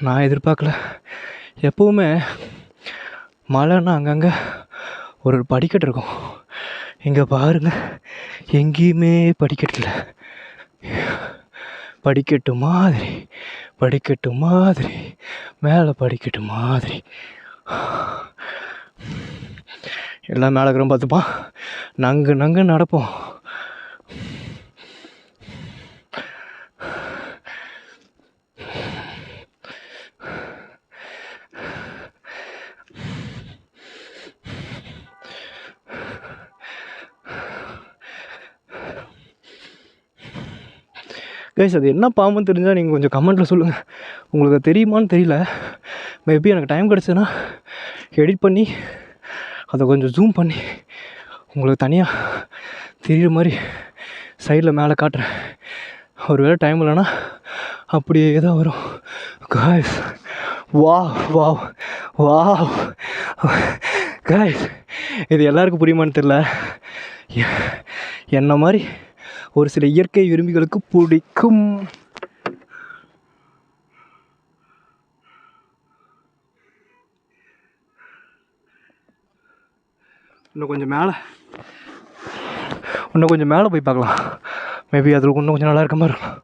நான் எதிர்பார்க்கல. எப்போவுமே மலைன்னா அங்கங்கே ஒரு படிக்கட்டு இருக்கும். இங்கே பாருங்க, எங்கேயுமே படிக்கட்டு இல்லை. படிக்கட்டு மாதிரி, படிக்கட்டு மாதிரி, மேலே படிக்கட்டு மாதிரி. எல்லாம் மேலே இருக்கிறோம் பார்த்துப்பான். நங்கு நங்கு நடப்போம். கைஸ், அது என்ன பாம்புன்னு தெரிஞ்சால் நீங்கள் கொஞ்சம் கமெண்ட்டில் சொல்லுங்கள். உங்களுக்கு தெரியுமான்னு தெரியல. மேபி எனக்கு டைம் கிடச்சதுன்னா எடிட் பண்ணி அதை கொஞ்சம் ஜூம் பண்ணி உங்களுக்கு தனியாக தெரிகிற மாதிரி சைடில் மேலே காட்டுறேன். ஒரு வேளை டைம் இல்லைன்னா அப்படியே தான் வரும். Guys, wow wow wow guys, இது எல்லாருக்கும் புரியுமான்னு தெரில. என்ன மாதிரி ஒரு சில இயற்கை விரும்பிகளுக்கு பிடிக்கும். இன்னும் கொஞ்சம் மேலே போய் பார்க்கலாம். மேபி அதில் இன்னும் கொஞ்சம் நல்லா இருக்க மாதிரி இருக்கும்.